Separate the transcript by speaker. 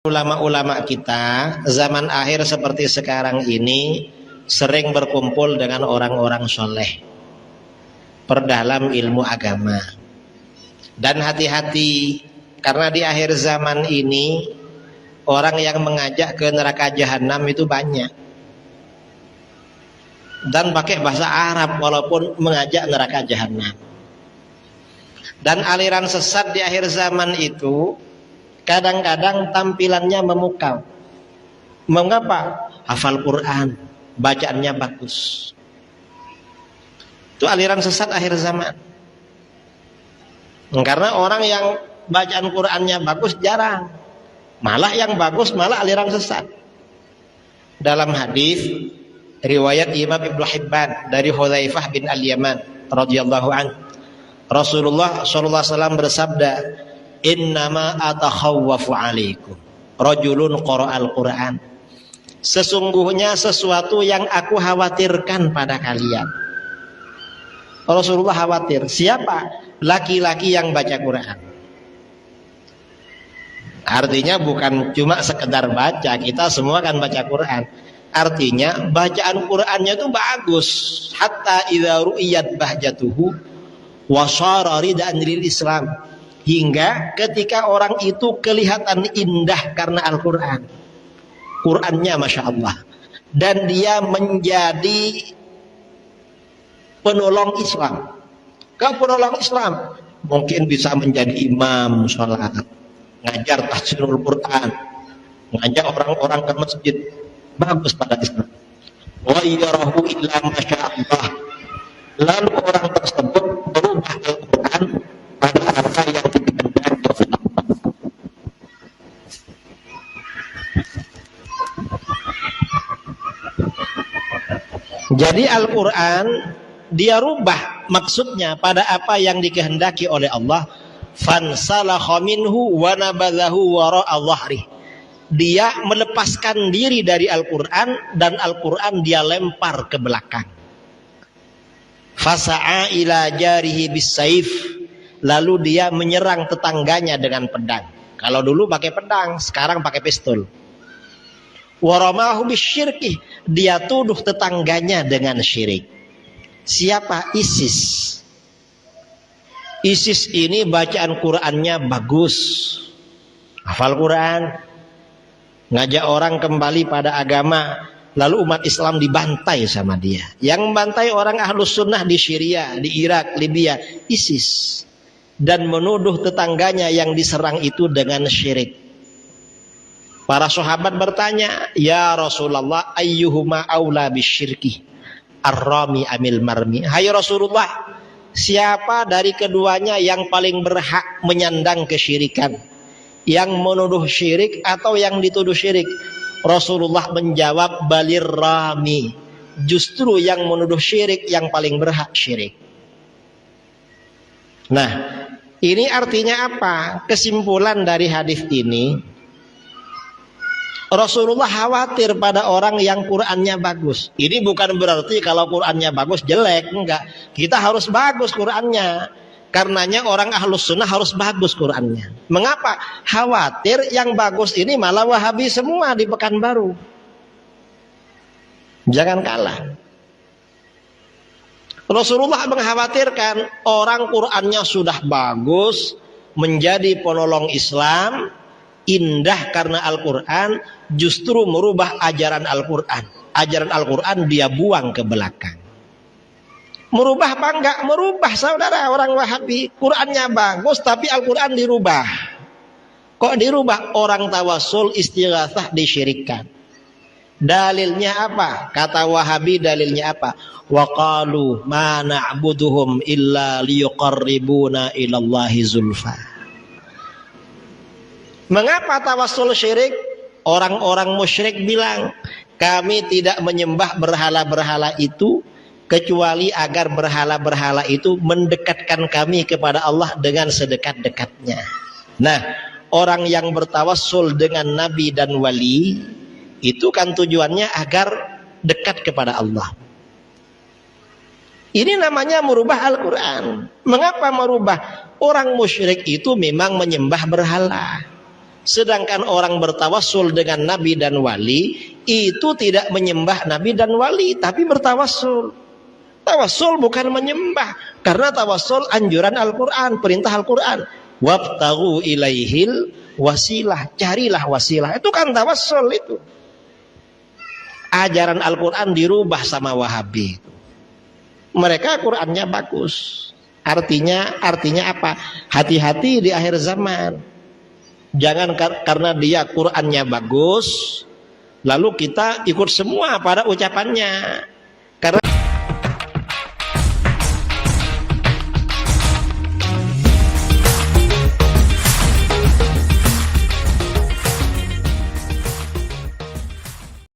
Speaker 1: Ulama-ulama kita zaman akhir seperti sekarang ini sering berkumpul dengan orang-orang soleh, perdalam ilmu agama. Dan hati-hati, karena di akhir zaman ini orang yang mengajak ke neraka jahanam itu banyak, dan pakai bahasa Arab walaupun mengajak neraka jahanam. Dan aliran sesat di akhir zaman itu kadang-kadang tampilannya memukau. Mengapa? Hafal Quran, bacaannya bagus. Itu aliran sesat akhir zaman. Karena orang yang bacaan Qurannya bagus jarang. Malah yang bagus malah aliran sesat. Dalam hadis riwayat Imam Ibnu Hibban dari Hudzaifah bin Al-Yaman radhiyallahu anhu, Rasulullah sallallahu alaihi wasallam bersabda, "Innama atakhawwafu alaikum rajulun qara'al Qur'an." Sesungguhnya sesuatu yang aku khawatirkan pada kalian. Rasulullah khawatir. Siapa? Laki-laki yang baca Quran. Artinya bukan cuma sekedar baca, kita semua kan baca Quran. Artinya bacaan Qurannya itu bagus. Hatta idza ru'iyat bahjatuhu wa shara ridan lil Islam. Hingga ketika orang itu kelihatan indah karena Al-Quran, Qurannya Masya Allah, dan dia menjadi penolong Islam. Kalau penolong Islam mungkin bisa menjadi imam sholat, ngajar tahsinul Quran, ngajak orang-orang ke masjid, bagus pada Islam. Wa yarahu illa Masya Allah. Lalu orang tersebut berubah Al-Quran pada apa yang dikehendaki oleh Allah. Jadi Al-Quran dia rubah maksudnya pada apa yang dikehendaki oleh Allah. Fansalakha minhu wa nabadhahu wara'a dhahri. Dia melepaskan diri dari Al-Quran dan Al-Quran dia lempar ke belakang. Fasa'a ila jarihi bisayf. Lalu dia menyerang tetangganya dengan pedang. Kalau dulu pakai pedang, sekarang pakai pistol. Waramahu bisyirki. Dia tuduh tetangganya dengan syirik. Siapa? ISIS. ISIS ini bacaan Qurannya bagus, hafal Quran, ngajak orang kembali pada agama. Lalu umat Islam dibantai sama dia. Yang membantai orang Ahlus Sunnah di Syria, di Irak, Libya, ISIS. Dan menuduh tetangganya yang diserang itu dengan syirik. Para sahabat bertanya, "Ya Rasulullah, ayyuhuma aula bisyirki? Ar-rami amil marmi?" Hai Rasulullah, siapa dari keduanya yang paling berhak menyandang kesyirikan? Yang menuduh syirik atau yang dituduh syirik? Rasulullah menjawab, balir rami. Justru yang menuduh syirik yang paling berhak syirik. Nah, ini artinya apa? Kesimpulan dari hadis ini, Rasulullah khawatir pada orang yang Qurannya bagus. Ini bukan berarti kalau Qurannya bagus jelek, enggak. Kita harus bagus Qurannya. Karenanya orang Ahlus Sunnah harus bagus Qurannya. Mengapa? Khawatir yang bagus ini malah Wahabi semua di Pekanbaru. Jangan kalah. Rasulullah mengkhawatirkan orang Qurannya sudah bagus, menjadi penolong Islam, indah karena Al-Quran, justru merubah ajaran Al-Quran. Ajaran Al-Quran dia buang ke belakang. Merubah apa enggak? Merubah saudara orang Wahabi. Qurannya bagus tapi Al-Quran dirubah. Kok dirubah? Orang tawasul istighatsah disyirikkan. Dalilnya apa? Kata Wahabi dalilnya apa? Wa qalu ma na'buduhum illa liyuqarribuna ilallahi zulfa. Mengapa tawasul syirik? Orang-orang musyrik bilang, kami tidak menyembah berhala-berhala itu kecuali agar berhala-berhala itu mendekatkan kami kepada Allah dengan sedekat-dekatnya. Nah, orang yang bertawassul dengan nabi dan wali itu kan tujuannya agar dekat kepada Allah. Ini namanya merubah Al-Quran. Mengapa merubah? Orang musyrik itu memang menyembah berhala. Sedangkan orang bertawassul dengan nabi dan wali itu tidak menyembah nabi dan wali, tapi bertawassul. Tawassul bukan menyembah, karena tawassul anjuran Al-Quran, perintah Al-Quran. Wabtaghu ilaihil wasilah, carilah wasilah. Itu kan tawassul itu. Ajaran Al-Quran dirubah sama Wahabi. Mereka Qurannya bagus. Artinya apa? Hati-hati di akhir zaman. Jangan karena dia Qurannya bagus, lalu kita ikut semua pada ucapannya. Karena